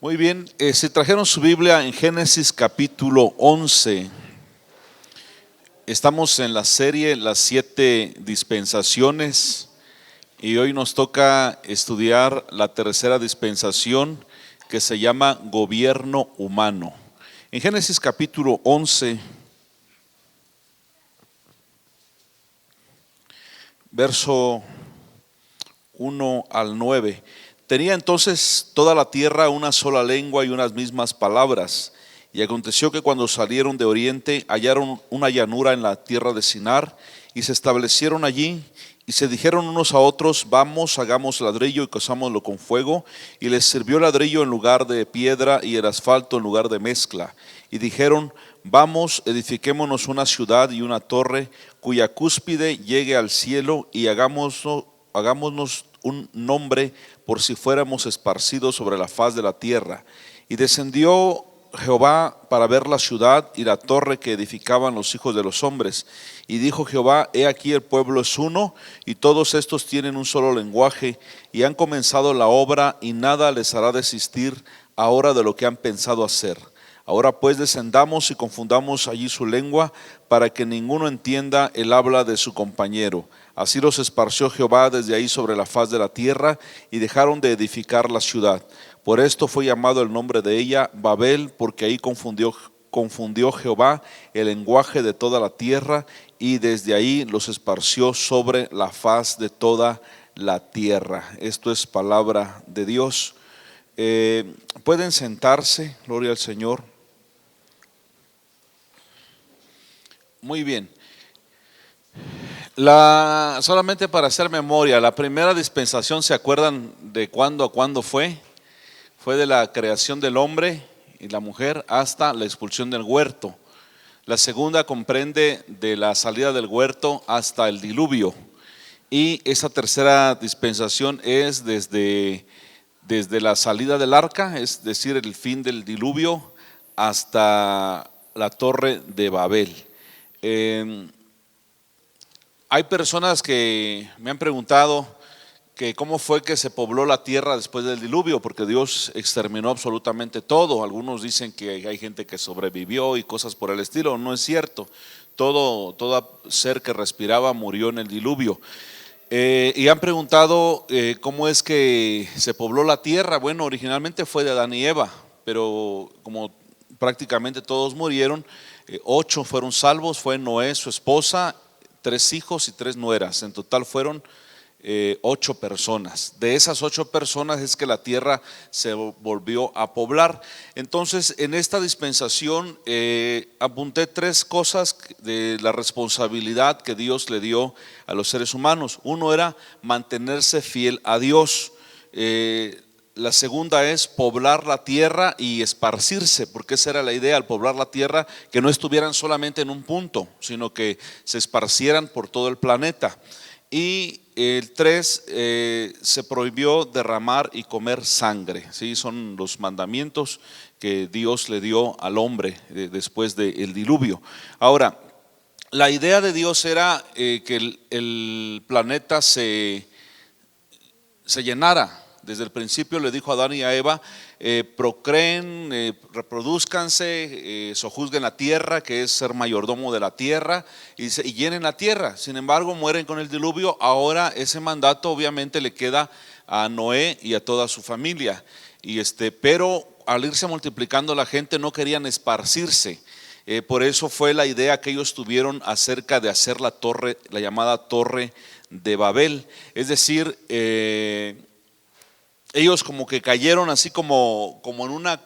Muy bien, si trajeron su Biblia en Génesis capítulo 11, estamos en la serie Las 7 dispensaciones y hoy nos toca estudiar la tercera dispensación que se llama gobierno humano. En Génesis capítulo 11, verso 1 al 9. Tenía entonces toda la tierra una sola lengua y unas mismas palabras. Y aconteció que cuando salieron de oriente hallaron una llanura en la tierra de Sinar y se establecieron allí y se dijeron unos a otros: vamos, hagamos ladrillo y cosámoslo con fuego. Y les sirvió el ladrillo en lugar de piedra y el asfalto en lugar de mezcla. Y dijeron: vamos, edifiquémonos una ciudad y una torre cuya cúspide llegue al cielo y hagámonos un nombre por si fuéramos esparcidos sobre la faz de la tierra. Y descendió Jehová para ver la ciudad y la torre que edificaban los hijos de los hombres. Y dijo Jehová: he aquí el pueblo es uno, y todos estos tienen un solo lenguaje, y han comenzado la obra, y nada les hará desistir ahora de lo que han pensado hacer. Ahora pues descendamos y confundamos allí su lengua, para que ninguno entienda el habla de su compañero. Así los esparció Jehová desde ahí sobre la faz de la tierra, y dejaron de edificar la ciudad. Por esto fue llamado el nombre de ella Babel, porque ahí confundió Jehová el lenguaje de toda la tierra, y desde ahí los esparció sobre la faz de toda la tierra. Esto es palabra de Dios. Pueden sentarse, gloria al Señor. Muy bien. Solamente para hacer memoria, la primera dispensación, ¿se acuerdan de cuándo a cuándo fue? Fue de la creación del hombre y la mujer hasta la expulsión del huerto. La segunda comprende de la salida del huerto hasta el diluvio. Y esa tercera dispensación es desde la salida del arca, es decir, el fin del diluvio, hasta la torre de Babel. Hay personas que me han preguntado que cómo fue que se pobló la tierra después del diluvio, porque Dios exterminó absolutamente todo. Algunos dicen que hay gente que sobrevivió y cosas por el estilo. No es cierto. Todo ser que respiraba murió en el diluvio. Y han preguntado cómo es que se pobló la tierra. Bueno, originalmente fue de Adán y Eva, pero como prácticamente todos murieron, 8 fueron salvos. Fue Noé, su esposa, 3 hijos y 3 nueras. En total fueron 8 personas. De esas 8 personas es que la tierra se volvió a poblar. Entonces, en esta dispensación apunté 3 cosas de la responsabilidad que Dios le dio a los seres humanos. Uno era mantenerse fiel a Dios. La segunda es poblar la tierra y esparcirse, porque esa era la idea, al poblar la tierra, que no estuvieran solamente en un punto, sino que se esparcieran por todo el planeta. Y el 3, se prohibió derramar y comer sangre. ¿Sí? Son los mandamientos que Dios le dio al hombre después del diluvio. Ahora, la idea de Dios era que el planeta se llenara. Desde el principio le dijo a Adán y a Eva: procreen, reproduzcanse, sojuzguen la tierra, que es ser mayordomo de la tierra, y llenen la tierra. Sin embargo, mueren con el diluvio. Ahora ese mandato obviamente le queda a Noé y a toda su familia. Pero al irse multiplicando la gente, no querían esparcirse. Por eso fue la idea que ellos tuvieron acerca de hacer la torre, la llamada Torre de Babel. Es decir, ellos como que cayeron así como en una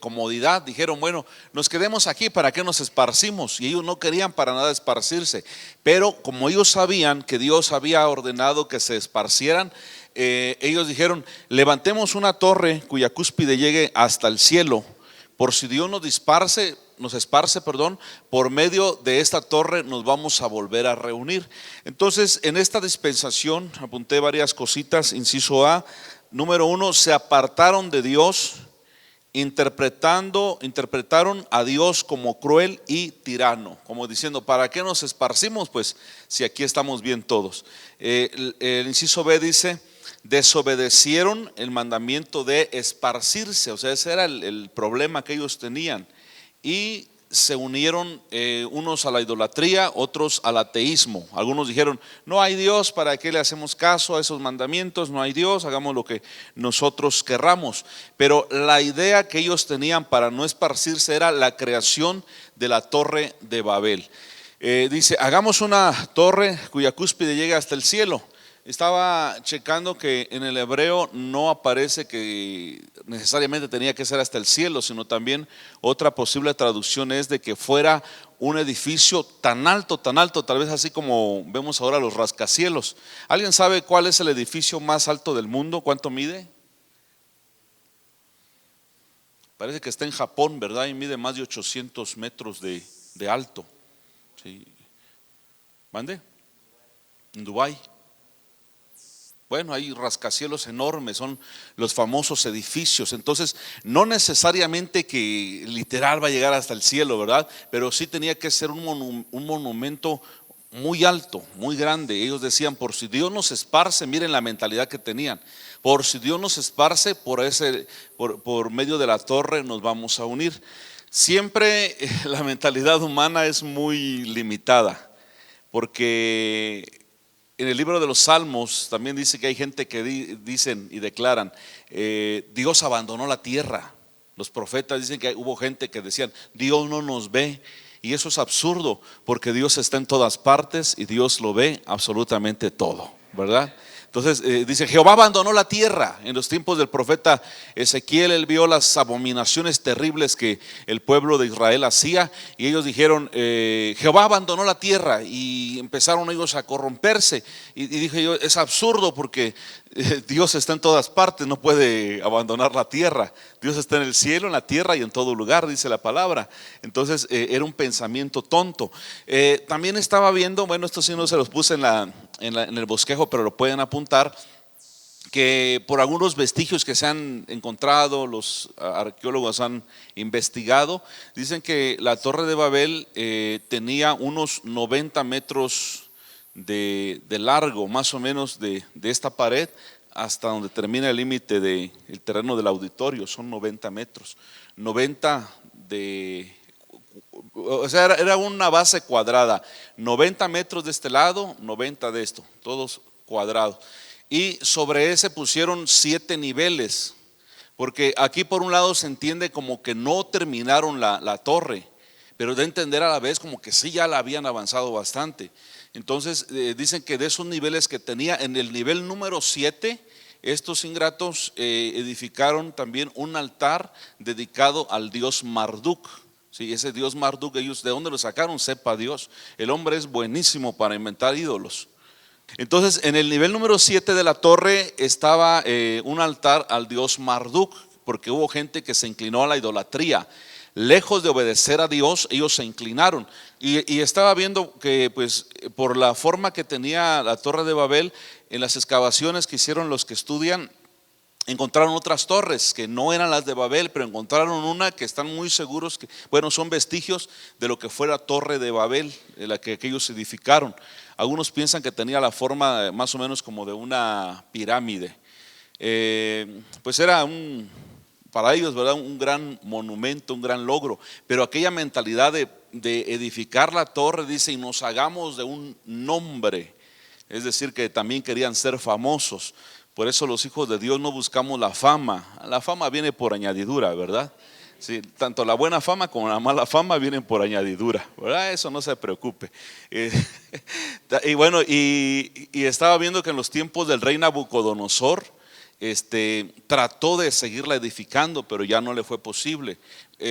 comodidad. Dijeron: bueno, nos quedemos aquí, ¿para qué nos esparcimos? Y ellos no querían para nada esparcirse. Pero como ellos sabían que Dios había ordenado que se esparcieran, ellos dijeron: levantemos una torre cuya cúspide llegue hasta el cielo, por si Dios nos esparce, por medio de esta torre nos vamos a volver a reunir. Entonces, en esta dispensación apunté varias cositas. Inciso A: número 1, se apartaron de Dios, interpretaron a Dios como cruel y tirano, como diciendo: ¿para qué nos esparcimos? Pues si aquí estamos bien todos. El inciso B dice: desobedecieron el mandamiento de esparcirse, o sea, ese era el problema que ellos tenían, y se unieron unos a la idolatría, otros al ateísmo. Algunos dijeron, no hay Dios, ¿para qué le hacemos caso a esos mandamientos? No hay Dios, hagamos lo que nosotros querramos. Pero la idea que ellos tenían para no esparcirse era la creación de la torre de Babel. Dice, hagamos una torre cuya cúspide llegue hasta el cielo. Estaba checando que en el hebreo no aparece que necesariamente tenía que ser hasta el cielo, sino también otra posible traducción es de que fuera un edificio tan alto, tal vez así como vemos ahora los rascacielos. ¿Alguien sabe cuál es el edificio más alto del mundo? ¿Cuánto mide? Parece que está en Japón, ¿verdad? Y mide más de 800 metros de alto. ¿Sí? ¿Mande? En Dubái. Bueno, hay rascacielos enormes, son los famosos edificios. Entonces, no necesariamente que literal va a llegar hasta el cielo, ¿verdad? Pero sí tenía que ser un monumento muy alto, muy grande. Ellos decían, por si Dios nos esparce, miren la mentalidad que tenían. Por si Dios nos esparce, por medio de la torre nos vamos a unir. Siempre la mentalidad humana es muy limitada, porque en el libro de los Salmos también dice que hay gente que dicen y declaran, Dios abandonó la tierra. Los profetas dicen que hubo gente que decían, Dios no nos ve. Y eso es absurdo, porque Dios está en todas partes y Dios lo ve absolutamente todo, ¿verdad? Entonces dice, Jehová abandonó la tierra. En los tiempos del profeta Ezequiel, él vio las abominaciones terribles que el pueblo de Israel hacía, y ellos dijeron, Jehová abandonó la tierra, y empezaron ellos a corromperse. Y dije yo, es absurdo, porque Dios está en todas partes, no puede abandonar la tierra. Dios está en el cielo, en la tierra y en todo lugar, dice la palabra. Entonces era un pensamiento tonto. También estaba viendo, bueno, esto sí no se los puse en el bosquejo, pero lo pueden apuntar, que por algunos vestigios que se han encontrado, los arqueólogos han investigado, dicen que la Torre de Babel tenía unos 90 metros de largo, más o menos, de esta pared hasta donde termina el límite del terreno del auditorio. Son 90 metros, 90 o sea, era una base cuadrada, 90 metros de este lado, 90 de esto, todos cuadrados. Y sobre ese pusieron 7 niveles, porque aquí por un lado se entiende como que no terminaron la torre, pero de entender a la vez como que sí ya la habían avanzado bastante. Entonces dicen que de esos niveles que tenía, en el nivel número 7, estos ingratos edificaron también un altar dedicado al dios Marduk. Sí, ese dios Marduk, ellos de dónde lo sacaron, sepa Dios. El hombre es buenísimo para inventar ídolos. Entonces, en el nivel número 7 de la torre estaba un altar al dios Marduk, porque hubo gente que se inclinó a la idolatría. Lejos de obedecer a Dios, ellos se inclinaron. Y estaba viendo que, pues, por la forma que tenía la Torre de Babel, en las excavaciones que hicieron los que estudian, encontraron otras torres que no eran las de Babel, pero encontraron una que están muy seguros que, bueno, son vestigios de lo que fue la Torre de Babel, de la que ellos edificaron. Algunos piensan que tenía la forma más o menos como de una pirámide. Pues era para ellos, ¿verdad?, un gran monumento, un gran logro. Pero aquella mentalidad de edificar la torre, dice, y nos hagamos de un nombre. Es decir, que también querían ser famosos. Por eso los hijos de Dios no buscamos la fama. La fama viene por añadidura, ¿verdad? Sí, tanto la buena fama como la mala fama vienen por añadidura, ¿verdad? Eso no se preocupe. Y bueno, y estaba viendo que en los tiempos del rey Nabucodonosor, trató de seguirla edificando, pero ya no le fue posible.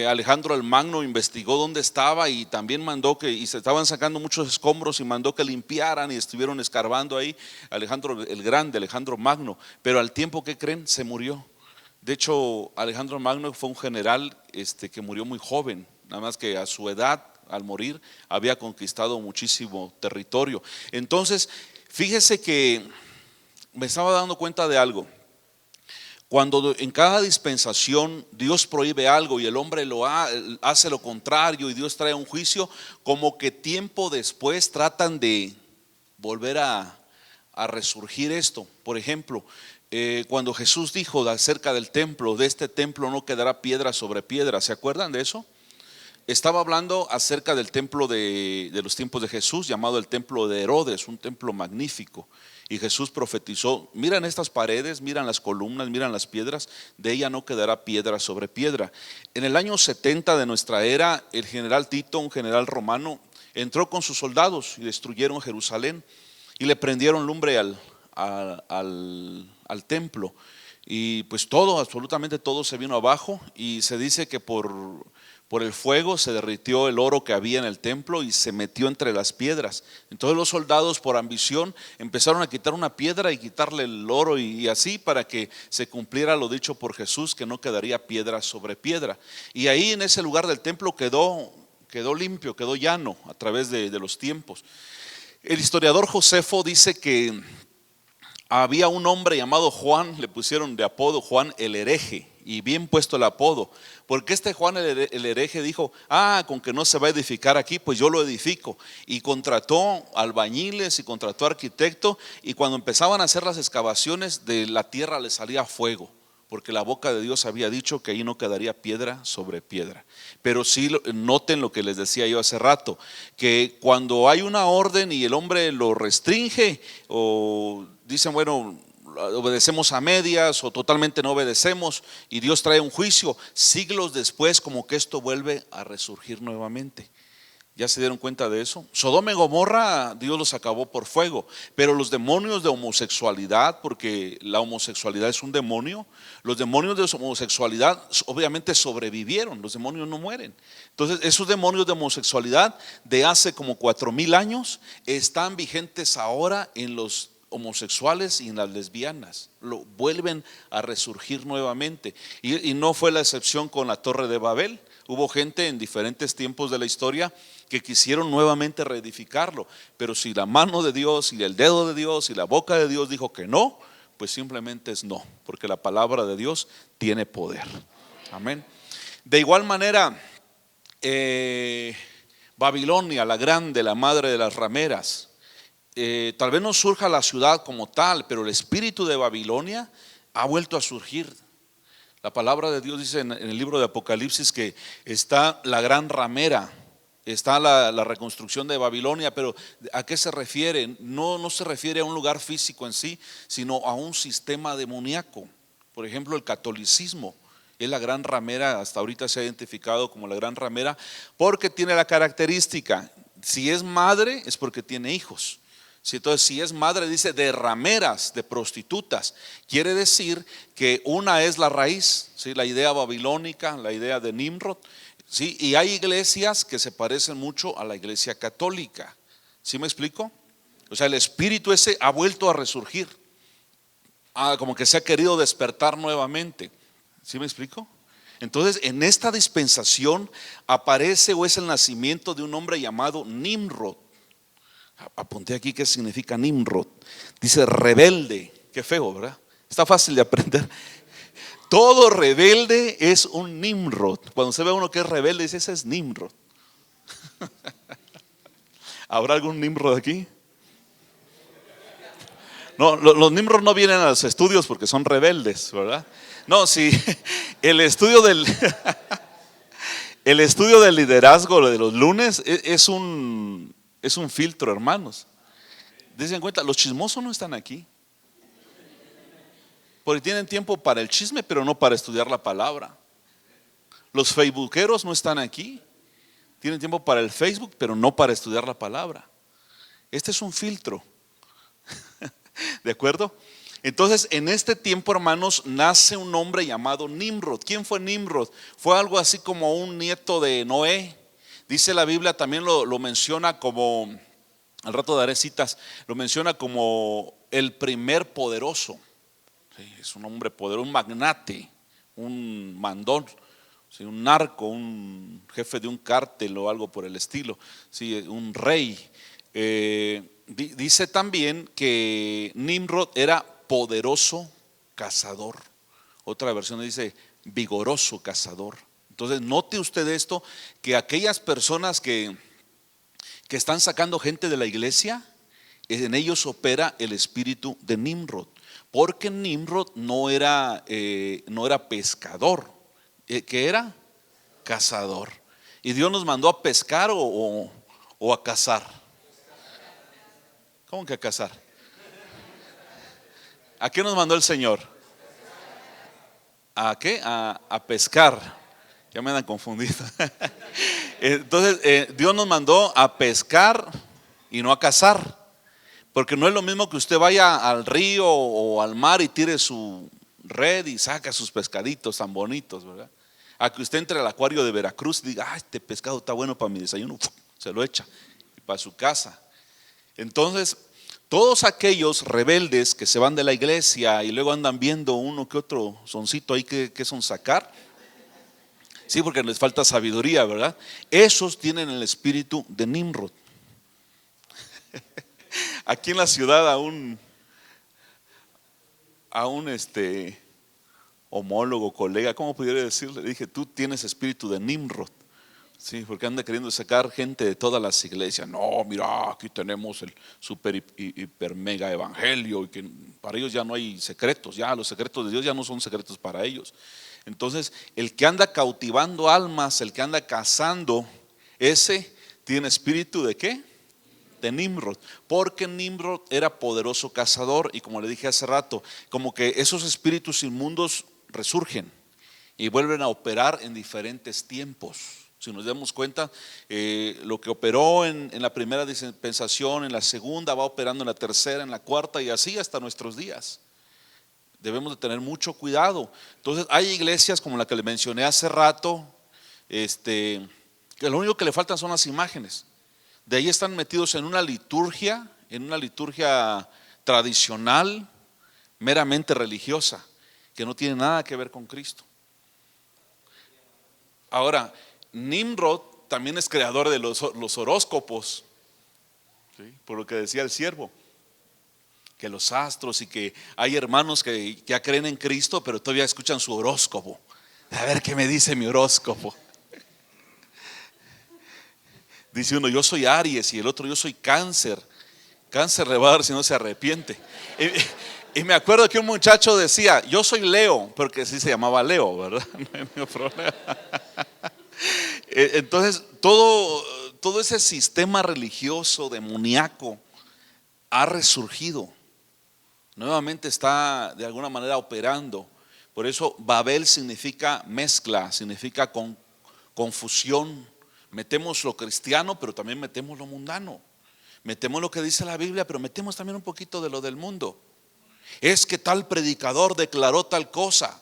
Alejandro el Magno investigó dónde estaba y también mandó y se estaban sacando muchos escombros y mandó que limpiaran y estuvieron escarbando ahí. Alejandro el Grande, Alejandro Magno, pero al tiempo, ¿qué creen? Se murió. De hecho, Alejandro Magno fue un general que murió muy joven, nada más que a su edad, al morir, había conquistado muchísimo territorio. Entonces, fíjese que me estaba dando cuenta de algo. Cuando en cada dispensación Dios prohíbe algo y el hombre hace lo contrario y Dios trae un juicio, como que tiempo después tratan de volver a a resurgir esto. Por ejemplo, cuando Jesús dijo acerca del templo, de este templo no quedará piedra sobre piedra, ¿se acuerdan de eso? Estaba hablando acerca del templo de los tiempos de Jesús, llamado el templo de Herodes, un templo magnífico. Y Jesús profetizó: miran estas paredes, miran las columnas, miran las piedras, de ella no quedará piedra sobre piedra. En el año 70 de nuestra era, el general Tito, un general romano, entró con sus soldados y destruyeron Jerusalén y le prendieron lumbre al templo. Y pues todo, absolutamente todo se vino abajo, y se dice que por el fuego se derritió el oro que había en el templo y se metió entre las piedras. Entonces los soldados, por ambición, empezaron a quitar una piedra y quitarle el oro, y así, para que se cumpliera lo dicho por Jesús, que no quedaría piedra sobre piedra. Y ahí en ese lugar del templo quedó limpio, quedó llano a través de los tiempos. El historiador Josefo dice que había un hombre llamado Juan, le pusieron de apodo Juan el hereje, y bien puesto el apodo, porque este Juan el hereje dijo: con que no se va a edificar aquí, pues yo lo edifico. Y contrató albañiles y contrató arquitecto, y cuando empezaban a hacer las excavaciones, de la tierra le salía fuego, porque la boca de Dios había dicho que ahí no quedaría piedra sobre piedra. Pero sí, noten lo que les decía yo hace rato, que cuando hay una orden y el hombre lo restringe, o dicen, bueno, obedecemos a medias o totalmente no obedecemos, y Dios trae un juicio, siglos después como que esto vuelve a resurgir nuevamente. ¿Ya se dieron cuenta de eso? Sodoma y Gomorra Dios los acabó por fuego, pero los demonios de homosexualidad, porque la homosexualidad es un demonio, los demonios de homosexualidad obviamente sobrevivieron, los demonios no mueren. Entonces esos demonios de homosexualidad de hace como 4000 años están vigentes ahora en los homosexuales y en las lesbianas, lo vuelven a resurgir nuevamente, y no fue la excepción con la Torre de Babel. Hubo gente en diferentes tiempos de la historia que quisieron nuevamente reedificarlo, pero si la mano de Dios y el dedo de Dios y la boca de Dios dijo que no, pues simplemente es no, porque la palabra de Dios tiene poder. Amén. De igual manera, Babilonia, la grande, la madre de las rameras, tal vez no surja la ciudad como tal, pero el espíritu de Babilonia ha vuelto a surgir. La palabra de Dios dice en el libro de Apocalipsis que está la gran ramera, está la reconstrucción de Babilonia. Pero ¿a qué se refiere? No se refiere a un lugar físico en sí, sino a un sistema demoníaco. Por ejemplo, el catolicismo es la gran ramera, hasta ahorita se ha identificado como la gran ramera, porque tiene la característica: si es madre es porque tiene hijos. Entonces, si es madre, dice, de rameras, de prostitutas, quiere decir que una es la raíz, ¿sí? La idea babilónica, la idea de Nimrod, ¿sí? Y hay iglesias que se parecen mucho a la iglesia católica. ¿Sí me explico? O sea, el espíritu ese ha vuelto a resurgir, como que se ha querido despertar nuevamente. ¿Sí me explico? Entonces, en esta dispensación aparece, o es el nacimiento de un hombre llamado Nimrod. Apunté aquí qué significa Nimrod. Dice rebelde. Qué feo, ¿verdad? Está fácil de aprender. Todo rebelde es un Nimrod. Cuando se ve a uno que es rebelde, dice: ese es Nimrod. ¿Habrá algún Nimrod aquí? No, los Nimrod no vienen a los estudios porque son rebeldes, ¿verdad? No, sí. El estudio del liderazgo de los lunes es un filtro, hermanos. Desen cuenta, los chismosos no están aquí, porque tienen tiempo para el chisme, pero no para estudiar la palabra. Los facebookeros no están aquí, tienen tiempo para el Facebook, pero no para estudiar la palabra. Este es un filtro. ¿De acuerdo? Entonces, en este tiempo, hermanos, nace un hombre llamado Nimrod. ¿Quién fue Nimrod? Fue algo así como un nieto de Noé. Dice la Biblia, también lo menciona como, al rato daré citas, lo menciona como el primer poderoso. Sí, es un hombre poderoso, un magnate, un mandón, sí, un narco, un jefe de un cártel o algo por el estilo, sí, un rey. Dice también que Nimrod era poderoso cazador. Otra versión dice vigoroso cazador. Entonces note usted esto, que aquellas personas que están sacando gente de la iglesia, En ellos opera el espíritu de Nimrod, porque Nimrod no era pescador, ¿qué era? Cazador. ¿Y Dios nos mandó a pescar o a cazar? ¿Cómo que a cazar? ¿A qué nos mandó el Señor? ¿A qué? A pescar. Ya me han confundido. Entonces, Dios nos mandó a pescar y no a cazar. Porque no es lo mismo que usted vaya al río o al mar y tire su red y saca sus pescaditos tan bonitos, ¿verdad? A que usted entre al acuario de Veracruz y diga, ah, este pescado está bueno para mi desayuno, se lo echa y para su casa. Entonces, todos aquellos rebeldes que se van de la iglesia y luego andan viendo uno que otro soncito ahí que son sacar, sí, porque les falta sabiduría, ¿verdad? Esos tienen el espíritu de Nimrod. Aquí en la ciudad a un homólogo, colega, ¿cómo pudiera decirle? Le dije, tú tienes espíritu de Nimrod. Sí, porque anda queriendo sacar gente de todas las iglesias. No, mira, aquí tenemos el super hiper mega evangelio y que para ellos ya no hay secretos, ya los secretos de Dios ya no son secretos para ellos. Entonces, el que anda cautivando almas, el que anda cazando, ese tiene espíritu de ¿qué? De Nimrod, porque Nimrod era poderoso cazador y como le dije hace rato, como que esos espíritus inmundos resurgen y vuelven a operar en diferentes tiempos. Si nos damos cuenta, lo que operó en la primera dispensación, en la segunda, va operando en la tercera, en la cuarta y así hasta nuestros días. Debemos de tener mucho cuidado. Entonces hay iglesias como la que le mencioné hace rato, que lo único que le faltan son las imágenes. De ahí están metidos en una liturgia tradicional, meramente religiosa, que no tiene nada que ver con Cristo. Ahora, Nimrod también es creador de los horóscopos, ¿sí? Por lo que decía el siervo, que los astros y que hay hermanos que ya creen en Cristo, pero todavía escuchan su horóscopo. A ver qué me dice mi horóscopo. Dice uno, yo soy Aries y el otro, yo soy Cáncer. Cáncer le va a dar si no se arrepiente. Y me acuerdo que un muchacho decía, yo soy Leo, porque sí se llamaba Leo, ¿verdad? No hay ningún problema. Entonces, todo ese sistema religioso demoníaco ha resurgido. Nuevamente está de alguna manera operando. Por eso Babel significa mezcla, significa confusión. Metemos lo cristiano, pero también metemos lo mundano. Metemos lo que dice la Biblia, pero metemos también un poquito de lo del mundo. Es que tal predicador declaró tal cosa.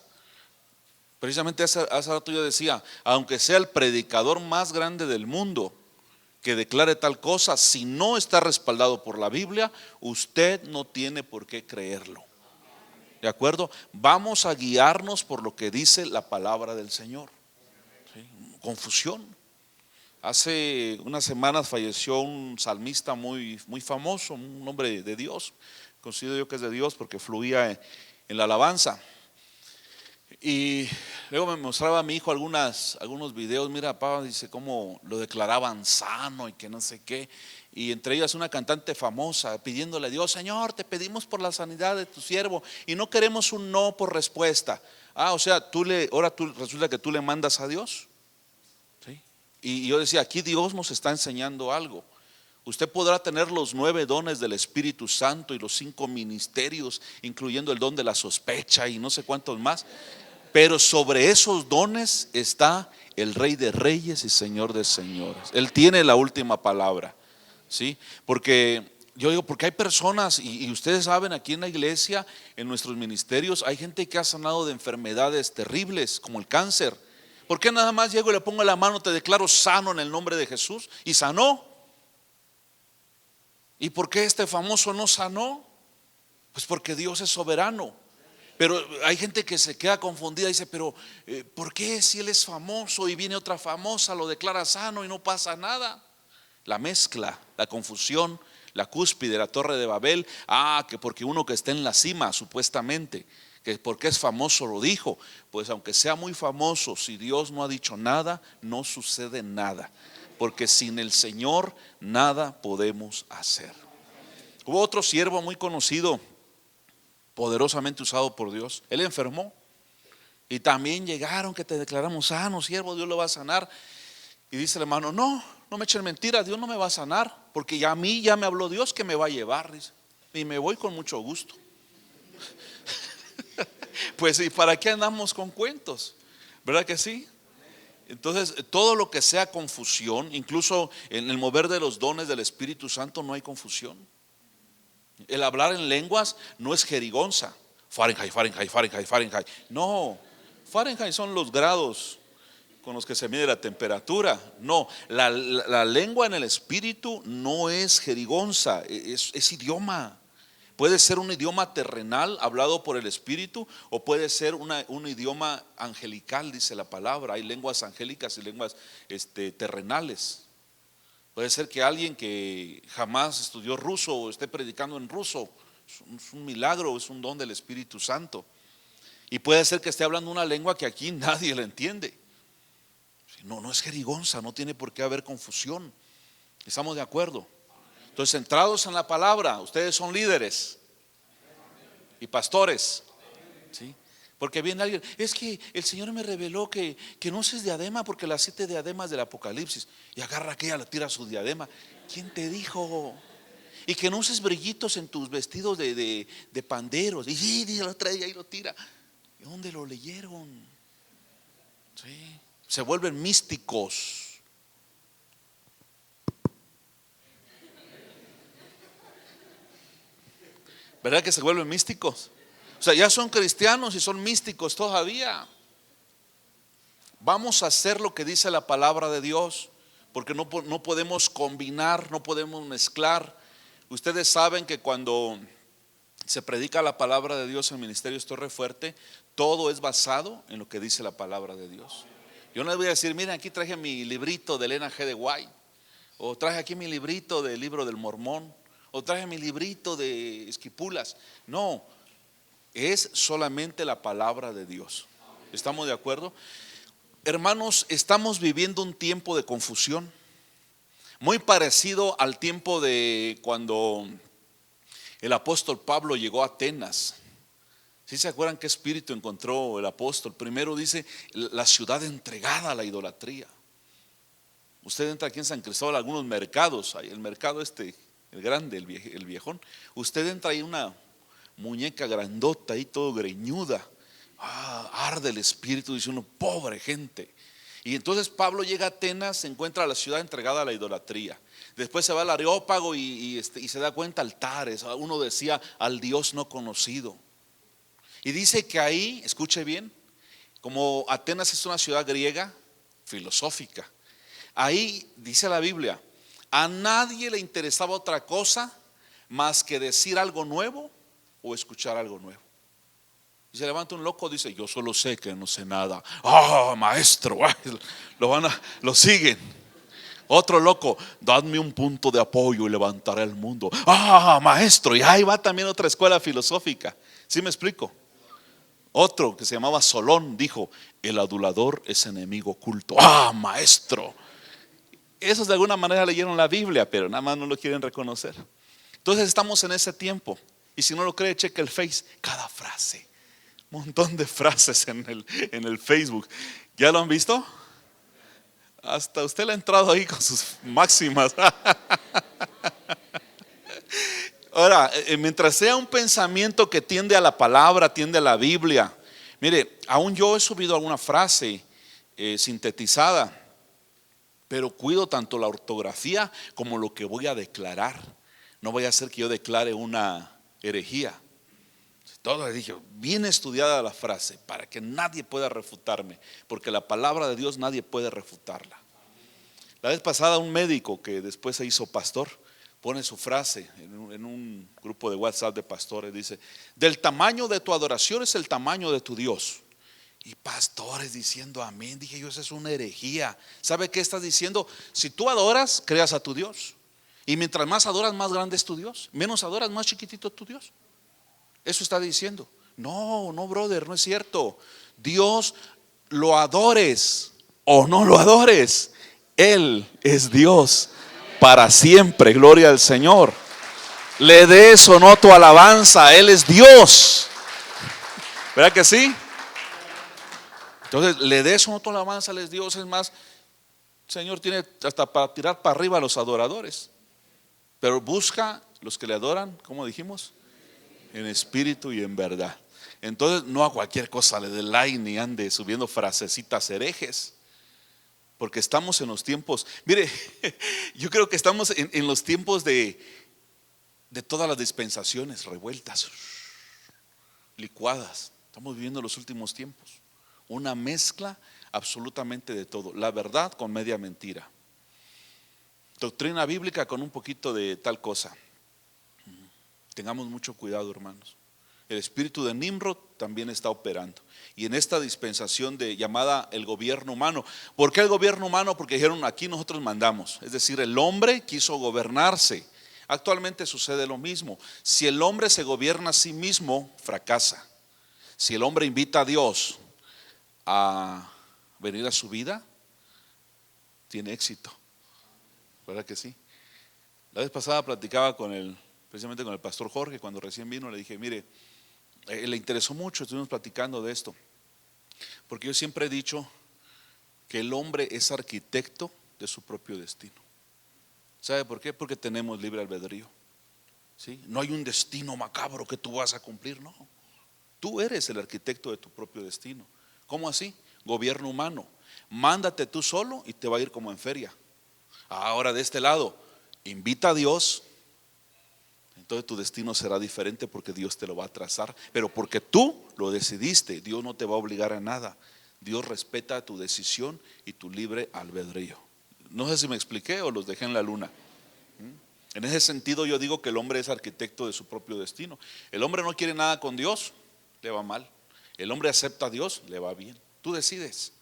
Precisamente hace rato yo decía, aunque sea el predicador más grande del mundo que declare tal cosa, si no está respaldado por la Biblia, usted no tiene por qué creerlo. ¿De acuerdo? Vamos a guiarnos por lo que dice la palabra del Señor. ¿Sí? Confusión. Hace unas semanas falleció un salmista muy, muy famoso, un hombre de Dios. Considero yo que es de Dios porque fluía en la alabanza. Y luego me mostraba a mi hijo algunos videos. Mira, papá, dice cómo lo declaraban sano y que no sé qué. Y entre ellas una cantante famosa pidiéndole a Dios, Señor, te pedimos por la sanidad de tu siervo y no queremos un no por respuesta. O sea, ahora resulta que tú le mandas a Dios. ¿Sí? Y yo decía, aquí Dios nos está enseñando algo. Usted podrá tener los 9 dones del Espíritu Santo y los 5 ministerios, incluyendo el don de la sospecha y no sé cuántos más. Pero sobre esos dones está el Rey de Reyes y Señor de Señores. Él tiene la última palabra, ¿sí? Porque yo digo, porque hay personas, y ustedes saben, aquí en la iglesia, en nuestros ministerios, hay gente que ha sanado de enfermedades terribles, como el cáncer. ¿Por qué nada más llego y le pongo la mano, te declaro sano en el nombre de Jesús? Y sanó. ¿Y por qué este famoso no sanó? Pues porque Dios es soberano. Pero hay gente que se queda confundida y dice, pero ¿por qué si él es famoso y viene otra famosa, lo declara sano y no pasa nada? La mezcla, la confusión, la cúspide, la torre de Babel. Que porque uno que está en la cima supuestamente, que porque es famoso lo dijo. Pues aunque sea muy famoso, si Dios no ha dicho nada, no sucede nada. Porque sin el Señor nada podemos hacer. Hubo otro siervo muy conocido, poderosamente usado por Dios. Él enfermó y también llegaron que te declaramos sano, siervo, Dios lo va a sanar. Y dice el hermano, no me echen mentiras, Dios no me va a sanar, porque ya a mí ya me habló Dios que me va a llevar, dice, y me voy con mucho gusto. Pues, ¿y para qué andamos con cuentos? ¿Verdad que sí? Entonces, todo lo que sea confusión, incluso en el mover de los dones del Espíritu Santo, no hay confusión. El hablar en lenguas no es jerigonza. Fahrenheit, Fahrenheit, Fahrenheit, Fahrenheit. No, Fahrenheit son los grados con los que se mide la temperatura. No, la lengua en el Espíritu no es jerigonza, es idioma. Puede ser un idioma terrenal hablado por el Espíritu, o puede ser un idioma angelical, dice la palabra. Hay lenguas angélicas y lenguas terrenales. Puede ser que alguien que jamás estudió ruso esté predicando en ruso. Es un milagro, es un don del Espíritu Santo. Y puede ser que esté hablando una lengua que aquí nadie la entiende. No es jerigonza, no tiene por qué haber confusión. ¿Estamos de acuerdo? Entonces, centrados en la palabra, ustedes son líderes y pastores, ¿sí? Porque viene alguien, es que el Señor me reveló que no uses diadema, porque las 7 diademas del Apocalipsis, y agarra aquella, le tira su diadema. ¿Quién te dijo? Y que no uses brillitos en tus vestidos de panderos. Y sí, lo trae y ahí lo tira. ¿Y dónde lo leyeron? Sí. Se vuelven místicos. ¿Verdad que se vuelven místicos? O sea, ya son cristianos y son místicos todavía. Vamos a hacer lo que dice la palabra de Dios, porque no podemos combinar, no podemos mezclar. Ustedes saben que cuando se predica la palabra de Dios en el ministerio Torre Fuerte, todo es basado en lo que dice la palabra de Dios. Yo no les voy a decir, miren, aquí traje mi librito de Elena G. de White, o traje aquí mi librito del libro del Mormón, o traje mi librito de Esquipulas. No, es solamente la palabra de Dios. ¿Estamos de acuerdo? Hermanos, estamos viviendo un tiempo de confusión, muy parecido al tiempo de cuando el apóstol Pablo llegó a Atenas. ¿Sí se acuerdan qué espíritu encontró el apóstol? Primero dice, la ciudad entregada a la idolatría. Usted entra aquí en San Cristóbal a algunos mercados, hay el mercado el grande, el viejón. Usted entra ahí, una muñeca grandota ahí, todo greñuda. Arde el espíritu, dice uno, pobre gente. Y entonces Pablo llega a Atenas, se encuentra la ciudad entregada a la idolatría. Después se va al Areópago y se da cuenta altares. Uno decía, al Dios no conocido. Y dice que ahí, escuche bien, como Atenas es una ciudad griega, filosófica, ahí dice la Biblia, a nadie le interesaba otra cosa más que decir algo nuevo o escuchar algo nuevo. Y se levanta un loco, dice, yo solo sé que no sé nada. Maestro, lo siguen. Otro loco, dadme un punto de apoyo y levantaré el mundo. Maestro, y ahí va también otra escuela filosófica. ¿Sí me explico? Otro que se llamaba Solón dijo, el adulador es enemigo oculto. Maestro. Esos de alguna manera leyeron la Biblia, pero nada más no lo quieren reconocer. Entonces estamos en ese tiempo. Y si no lo cree, cheque el Face. Cada frase, un montón de frases en el Facebook. ¿Ya lo han visto? Hasta usted le ha entrado ahí con sus máximas. Ahora, mientras sea un pensamiento que tiende a la palabra, tiende a la Biblia. Mire, aún yo he subido alguna frase sintetizada, pero cuido tanto la ortografía como lo que voy a declarar. No vaya a ser que yo declare una herejía. Todo dije, bien estudiada la frase, para que nadie pueda refutarme, porque la palabra de Dios nadie puede refutarla. La vez pasada un médico que después se hizo pastor pone su frase en un grupo de WhatsApp de pastores, dice, del tamaño de tu adoración es el tamaño de tu Dios. Y pastores diciendo amén. Dije yo, esa es una herejía. ¿Sabe qué estás diciendo? Si tú adoras, creas a tu Dios. Y mientras más adoras, más grande es tu Dios. Menos adoras, más chiquitito es tu Dios. Eso está diciendo. No, brother, no es cierto. Dios, lo adores o no lo adores, Él es Dios para siempre. Gloria al Señor. le des o no tu alabanza, Él es Dios. ¿Verdad que sí? Entonces, le des o no tu alabanza, Él es Dios. Es más, el Señor tiene hasta para tirar para arriba a los adoradores. Pero busca los que le adoran, como dijimos, en espíritu y en verdad. Entonces, no a cualquier cosa le dé like ni ande subiendo frasecitas herejes. Porque estamos en los tiempos, mire, yo creo que estamos en los tiempos de todas las dispensaciones revueltas, licuadas. Estamos viviendo los últimos tiempos. Una mezcla absolutamente de todo. La verdad con media mentira. Doctrina bíblica con un poquito de tal cosa. Tengamos mucho cuidado, hermanos. El espíritu de Nimrod también está operando. Y en esta dispensación llamada el gobierno humano. ¿Por qué el gobierno humano? Porque dijeron, aquí nosotros mandamos. Es decir, el hombre quiso gobernarse. Actualmente sucede lo mismo. Si el hombre se gobierna a sí mismo, fracasa. Si el hombre invita a Dios a venir a su vida, tiene éxito. ¿Verdad que sí? La vez pasada platicaba precisamente con el pastor Jorge, cuando recién vino, le dije, mire, le interesó mucho, estuvimos platicando de esto, porque yo siempre he dicho que el hombre es arquitecto de su propio destino. ¿Sabe por qué? Porque tenemos libre albedrío. ¿Sí? No hay un destino macabro que tú vas a cumplir, no. Tú eres el arquitecto de tu propio destino. ¿Cómo así? Gobierno humano. Mándate tú solo y te va a ir como en feria. Ahora de este lado, invita a Dios. Entonces tu destino será diferente porque Dios te lo va a trazar. Pero porque tú lo decidiste, Dios no te va a obligar a nada. Dios respeta tu decisión y tu libre albedrío. No sé si me expliqué o los dejé en la luna. En ese sentido yo digo que el hombre es arquitecto de su propio destino. El hombre no quiere nada con Dios, le va mal. El hombre acepta a Dios, le va bien. Tú decides.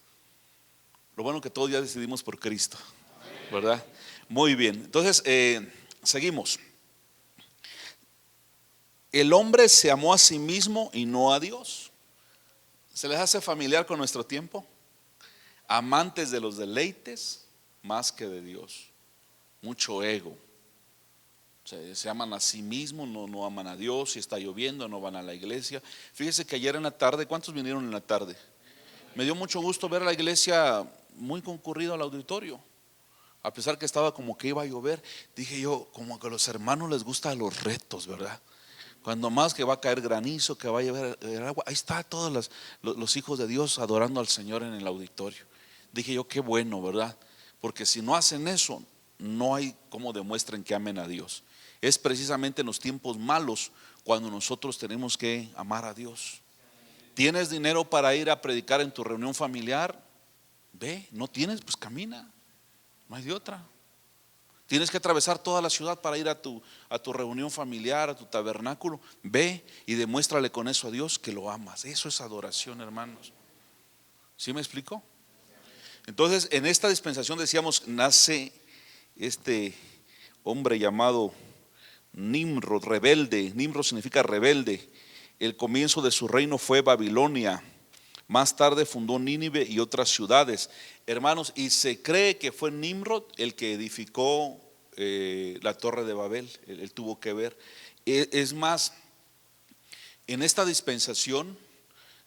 Lo bueno que todos ya decidimos por Cristo, ¿verdad? Muy bien, entonces seguimos. El hombre se amó a sí mismo y no a Dios. ¿Se les hace familiar con nuestro tiempo? Amantes de los deleites más que de Dios. Mucho ego. Se aman a sí mismos, no aman a Dios. Si está lloviendo, no van a la iglesia. Fíjese que ayer en la tarde, ¿cuántos vinieron en la tarde? Me dio mucho gusto ver a la iglesia muy concurrida al auditorio. A pesar que estaba como que iba a llover, dije yo, como que a los hermanos les gustan los retos, ¿verdad? Cuando más que va a caer granizo, que va a llover agua, ahí está todos los hijos de Dios adorando al Señor en el auditorio. Dije yo, qué bueno, ¿verdad? Porque si no hacen eso, no hay cómo demuestren que amen a Dios. Es precisamente en los tiempos malos cuando nosotros tenemos que amar a Dios. ¿Tienes dinero para ir a predicar en tu reunión familiar? Ve. ¿No tienes? Pues camina. No hay de otra. Tienes que atravesar toda la ciudad para ir a tu reunión familiar, a tu tabernáculo. Ve y demuéstrale con eso a Dios que lo amas. Eso es adoración, hermanos. ¿Sí me explico? Entonces, en esta dispensación decíamos, nace este hombre llamado Nimrod, rebelde. Nimrod significa rebelde. El comienzo de su reino fue Babilonia. Más tarde fundó Nínive y otras ciudades, hermanos, y se cree que fue Nimrod el que edificó la torre de Babel. Él tuvo que ver. Es más, en esta dispensación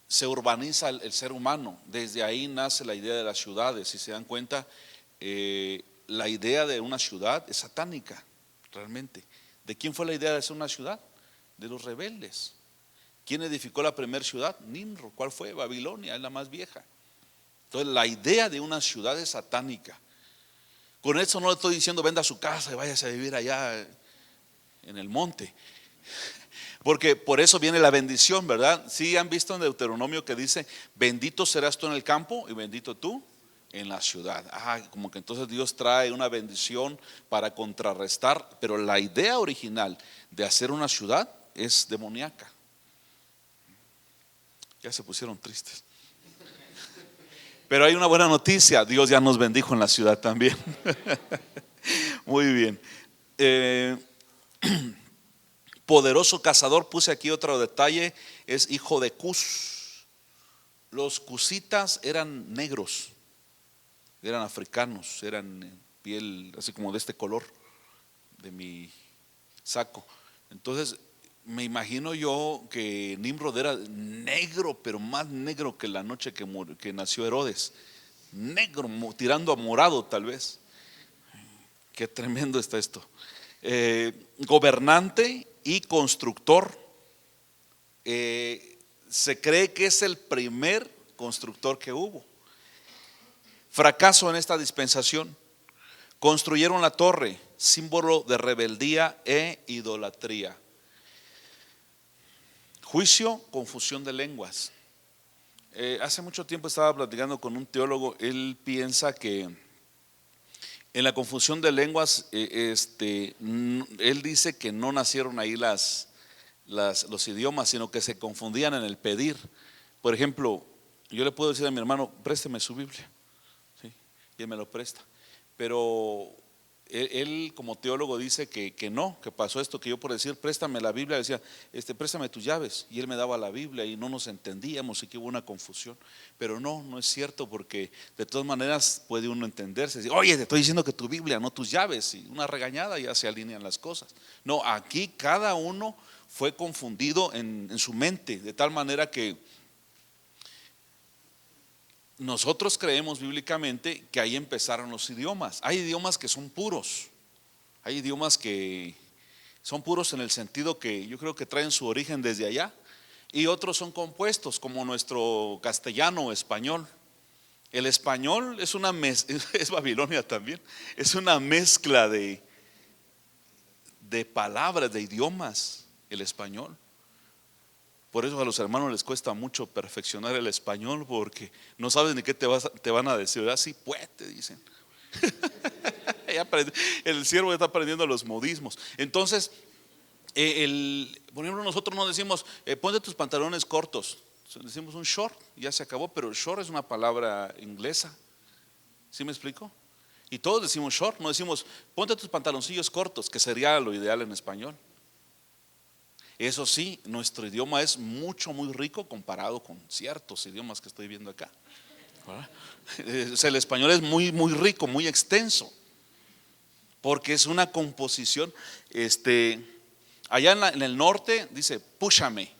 se urbaniza el ser humano. Desde ahí nace la idea de las ciudades. Si se dan cuenta, la idea de una ciudad es satánica, realmente. ¿De quién fue la idea de hacer una ciudad? De los rebeldes. ¿Quién edificó la primera ciudad? Nimrod. ¿Cuál fue? Babilonia, es la más vieja. Entonces la idea de una ciudad es satánica. Con eso no le estoy diciendo venda su casa y váyase a vivir allá en el monte. Porque por eso viene la bendición, ¿verdad? Sí han visto en Deuteronomio que dice, bendito serás tú en el campo y bendito tú en la ciudad. Como que entonces Dios trae una bendición para contrarrestar, pero la idea original de hacer una ciudad es demoníaca. Ya se pusieron tristes. Pero hay una buena noticia, Dios ya nos bendijo en la ciudad también. Muy bien. Poderoso cazador, puse aquí otro detalle, es hijo de Cus. Los cusitas eran negros, eran africanos, eran piel así como de este color de mi saco. Entonces, me imagino yo que Nimrod era negro, pero más negro que la noche que nació Herodes. Negro, tirando a morado tal vez. Qué tremendo está esto. Gobernante y constructor. Se cree que es el primer constructor que hubo. Fracaso en esta dispensación. Construyeron la torre, símbolo de rebeldía e idolatría. Juicio, confusión de lenguas. Hace mucho tiempo estaba platicando con un teólogo. Él piensa que en la confusión de lenguas, él dice que no nacieron ahí los idiomas, sino que se confundían en el pedir. Por ejemplo, yo le puedo decir a mi hermano, présteme su Biblia, ¿sí? Y él me lo presta. Pero él como teólogo dice que no, que pasó esto, que yo por decir préstame la Biblia decía, préstame tus llaves, y él me daba la Biblia y no nos entendíamos y que hubo una confusión. Pero no es cierto, porque de todas maneras puede uno entenderse, decir, oye, te estoy diciendo que tu Biblia, no tus llaves, y una regañada ya se alinean las cosas. No, aquí cada uno fue confundido en su mente, de tal manera que nosotros creemos bíblicamente que ahí empezaron los idiomas. Hay idiomas que son puros, hay idiomas que son puros en el sentido que yo creo que traen su origen desde allá, y otros son compuestos, como nuestro castellano o español. El español es una es Babilonia también, es una mezcla de palabras, de idiomas, el español. Por eso a los hermanos les cuesta mucho perfeccionar el español, porque no sabes ni qué te van a decir. Así pues, te dicen. El siervo está aprendiendo los modismos. Entonces, por ejemplo, nosotros no decimos ponte tus pantalones cortos, decimos un short, ya se acabó. Pero short es una palabra inglesa, ¿sí me explico? Y todos decimos short, no decimos ponte tus pantaloncillos cortos, que sería lo ideal en español. Eso sí, nuestro idioma es muy rico comparado con ciertos idiomas que estoy viendo acá. O sea, el español es muy rico, muy extenso, porque es una composición. Allá en el norte dice púchame,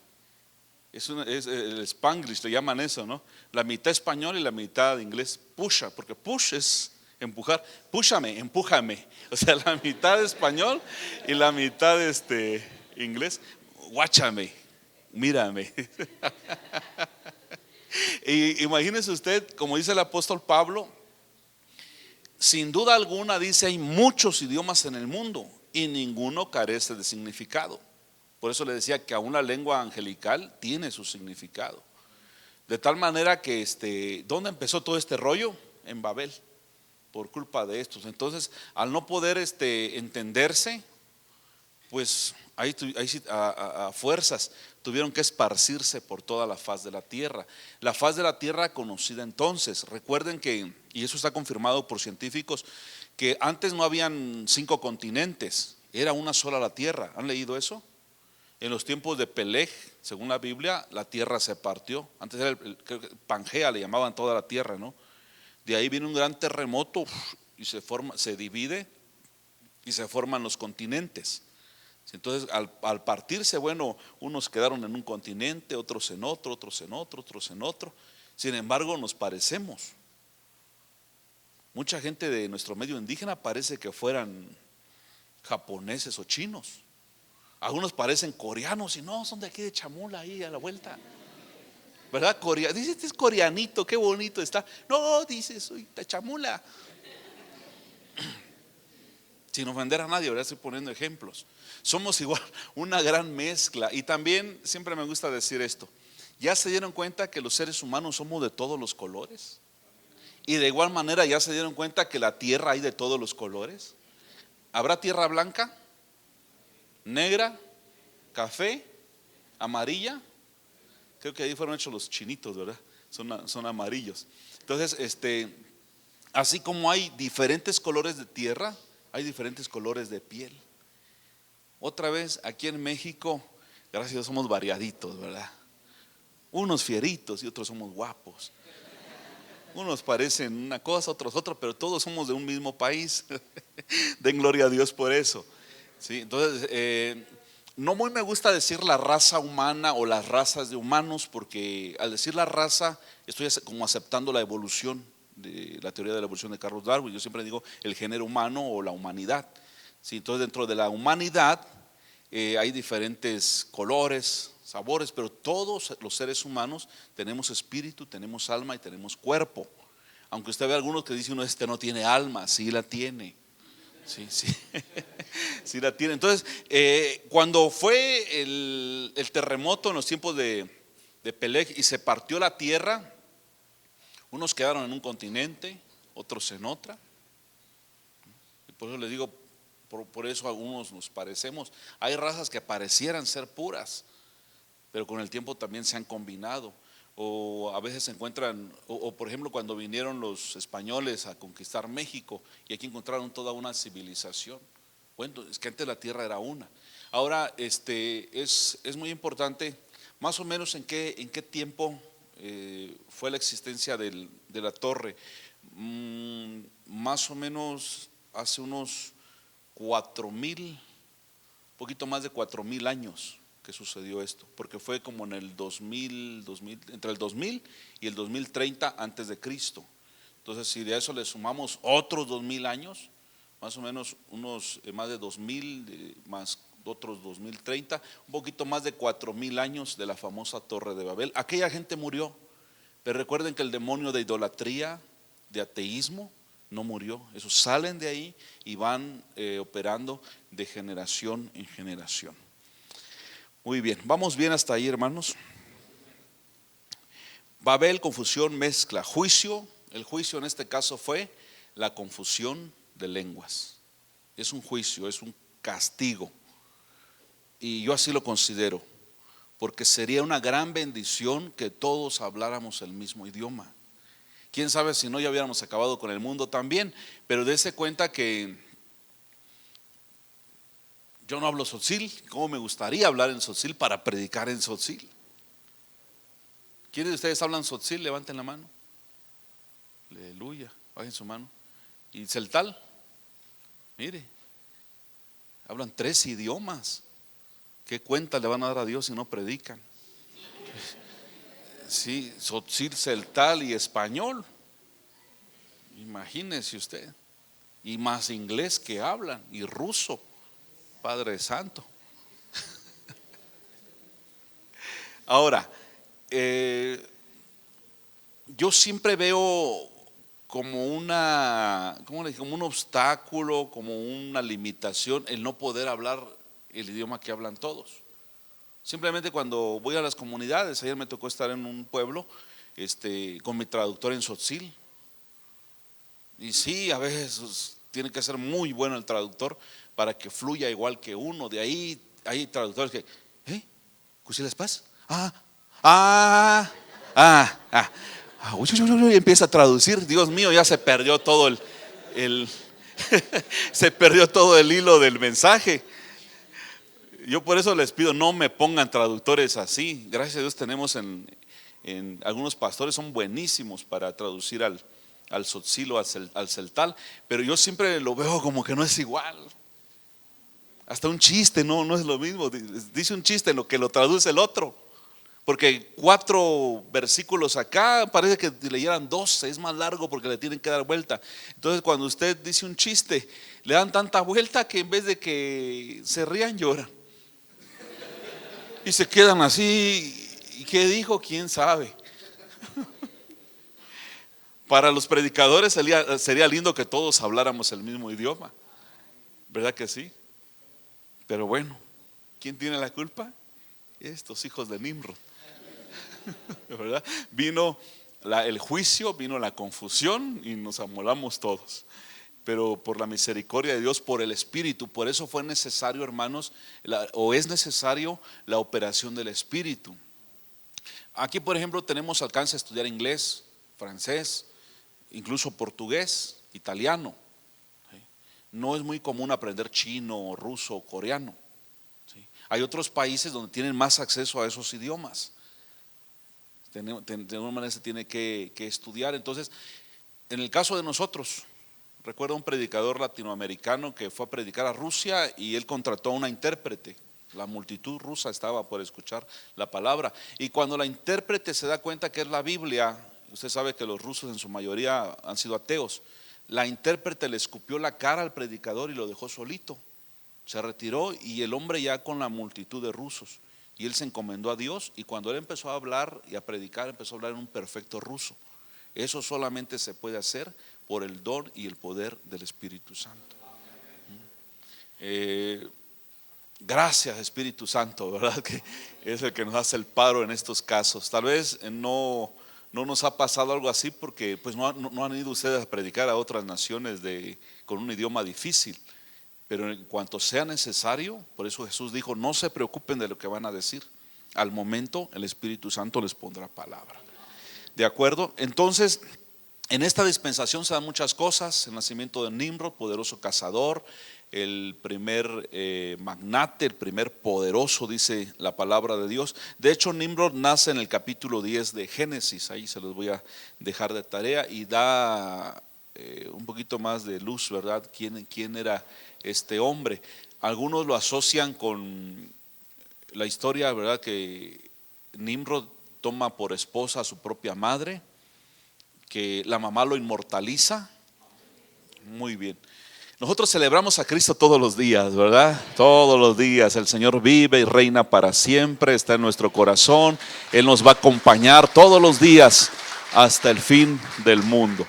es el Spanglish, le llaman eso, ¿no? La mitad español y la mitad inglés, pusha, porque push es empujar, púchame, empújame. O sea, la mitad español y la mitad inglés. Guáchame, mírame. Y imagínese usted, como dice el apóstol Pablo, sin duda alguna dice hay muchos idiomas en el mundo y ninguno carece de significado. Por eso le decía que aún la lengua angelical tiene su significado. De tal manera que ¿dónde empezó todo este rollo? En Babel, por culpa de estos. Entonces, al no poder entenderse, pues ahí a fuerzas tuvieron que esparcirse por toda la faz de la tierra. La faz de la tierra conocida entonces. Recuerden que, y eso está confirmado por científicos, que antes no habían 5 continentes, era una sola la tierra. ¿Han leído eso? En los tiempos de Peleg, según la Biblia, la tierra se partió. Antes era creo que Pangea, le llamaban toda la tierra, ¿no? De ahí viene un gran terremoto y se divide y se forman los continentes. Entonces, al partirse, bueno, unos quedaron en un continente, otros en otro, otros en otro, otros en otro. Sin embargo, nos parecemos. Mucha gente de nuestro medio indígena parece que fueran japoneses o chinos. Algunos parecen coreanos y no, son de aquí de Chamula, ahí a la vuelta. ¿Verdad? Dice, este es coreanito, qué bonito está. No, dice, soy de Chamula. Sin ofender a nadie, ahora estoy poniendo ejemplos. Somos igual, una gran mezcla. Y también siempre me gusta decir esto: ¿ya se dieron cuenta que los seres humanos somos de todos los colores? Y de igual manera, ¿ya se dieron cuenta que la tierra hay de todos los colores? ¿Habrá tierra blanca, negra, café, amarilla? Creo que ahí fueron hechos los chinitos, ¿verdad? Son amarillos. Entonces, así como hay diferentes colores de tierra, hay diferentes colores de piel. Otra vez, aquí en México, gracias a Dios somos variaditos, ¿verdad? Unos fieritos y otros somos guapos. Unos parecen una cosa, otros otra, pero todos somos de un mismo país. Den gloria a Dios por eso. ¿Sí? Entonces, No muy me gusta decir la raza humana o las razas de humanos, porque al decir la raza estoy como aceptando la evolución de la teoría de la evolución de Carlos Darwin. Yo siempre digo el género humano o la humanidad. Sí, entonces dentro de la humanidad hay diferentes colores, sabores, pero todos los seres humanos tenemos espíritu, tenemos alma y tenemos cuerpo. Aunque usted ve algunos que dicen, no, este no tiene alma, sí la tiene. Sí, sí, sí la tiene. Entonces, cuando fue el terremoto en los tiempos de Peleg y se partió la tierra, unos quedaron en un continente, otros en otra. Y por eso les digo, por eso algunos nos parecemos. Hay razas que parecieran ser puras, pero con el tiempo también se han combinado. O a veces se encuentran, o por ejemplo cuando vinieron los españoles a conquistar México y aquí encontraron toda una civilización. Bueno, es que antes la tierra era una. Ahora es muy importante, más o menos en qué tiempo fue la existencia de la torre. Más o menos hace unos 4,000, poquito más de 4,000 años que sucedió esto, porque fue como en el 2000, entre el 2000 y el 2030 antes de Cristo. Entonces, si de eso le sumamos otros 2,000 años, más o menos unos más de 2,000 más otros 2030, un poquito más de 4,000 años de la famosa Torre de Babel. Aquella gente murió, pero recuerden que el demonio de idolatría, de ateísmo, no murió. Esos salen de ahí y van operando de generación en generación. Muy bien, vamos bien hasta ahí, hermanos. Babel, confusión, mezcla, juicio. El juicio en este caso fue la confusión de lenguas. Es un juicio, es un castigo. Y yo así lo considero, porque sería una gran bendición que todos habláramos el mismo idioma. Quién sabe si no ya hubiéramos acabado con el mundo también, pero dése cuenta que yo no hablo tzotzil. ¿Cómo me gustaría hablar en tzotzil para predicar en tzotzil? ¿Quiénes de ustedes hablan tzotzil? Levanten la mano. Aleluya, bajen su mano. ¿Y celtal? Mire, hablan 3 idiomas. ¿Qué cuenta le van a dar a Dios si no predican? Sí, tzotzil, celtal y español. Imagínese usted. Y más inglés que hablan, y ruso. Padre Santo. Ahora, yo siempre veo como como un obstáculo, como una limitación el no poder hablar el idioma que hablan todos. Simplemente cuando voy a las comunidades, ayer me tocó estar en un pueblo con mi traductor en tzotzil. Y sí, a veces tiene que ser muy bueno el traductor para que fluya igual que uno. De ahí hay traductores que, ¿Cusilas paz? Y empieza a traducir. Dios mío, ya se perdió todo se perdió todo el hilo del mensaje. Yo por eso les pido, no me pongan traductores así. Gracias a Dios tenemos en algunos pastores son buenísimos para traducir al tzotzil o al celtal, pero yo siempre lo veo como que no es igual. Hasta un chiste no es lo mismo. Dice un chiste en lo que lo traduce el otro, porque 4 versículos acá parece que leyeran 12, es más largo porque le tienen que dar vuelta. Entonces cuando usted dice un chiste, le dan tanta vuelta que en vez de que se rían, lloran y se quedan así. ¿Y qué dijo? ¿Quién sabe? Para los predicadores sería lindo que todos habláramos el mismo idioma, ¿verdad que sí? Pero bueno, ¿quién tiene la culpa? Estos hijos de Nimrod, ¿verdad? Vino el juicio, vino la confusión y nos amolamos todos. Pero por la misericordia de Dios, por el Espíritu, por eso fue necesario, hermanos, o es necesario la operación del Espíritu. Aquí, por ejemplo, tenemos alcance a estudiar inglés, francés, incluso portugués, italiano. No es muy común aprender chino, ruso o coreano. Hay otros países donde tienen más acceso a esos idiomas. De alguna manera se tiene que estudiar. Entonces, en el caso de nosotros, recuerdo un predicador latinoamericano que fue a predicar a Rusia y él contrató a una intérprete. La multitud rusa estaba por escuchar la palabra. Y cuando la intérprete se da cuenta que es la Biblia, usted sabe que los rusos en su mayoría han sido ateos, la intérprete le escupió la cara al predicador y lo dejó solito. Se retiró y el hombre ya con la multitud de rusos. Y él se encomendó a Dios, y cuando él empezó a hablar y a predicar, empezó a hablar en un perfecto ruso. Eso solamente se puede hacer por el don y el poder del Espíritu Santo. Gracias Espíritu Santo, ¿verdad? Que es el que nos hace el paro en estos casos. Tal vez no nos ha pasado algo así porque pues no han ido ustedes a predicar a otras naciones con un idioma difícil. Pero en cuanto sea necesario, por eso Jesús dijo, no se preocupen de lo que van a decir. Al momento el Espíritu Santo les pondrá palabra. ¿De acuerdo? Entonces, en esta dispensación se dan muchas cosas. El nacimiento de Nimrod, poderoso cazador, el primer magnate, el primer poderoso, dice la palabra de Dios. De hecho, Nimrod nace en el capítulo 10 de Génesis. Ahí se los voy a dejar de tarea y da un poquito más de luz, ¿verdad? ¿Quién era este hombre? Algunos lo asocian con la historia, ¿verdad? Que Nimrod toma por esposa a su propia madre, que la mamá lo inmortaliza. Muy bien. Nosotros celebramos a Cristo todos los días, ¿verdad? Todos los días. El Señor vive y reina para siempre, está en nuestro corazón. Él nos va a acompañar todos los días hasta el fin del mundo.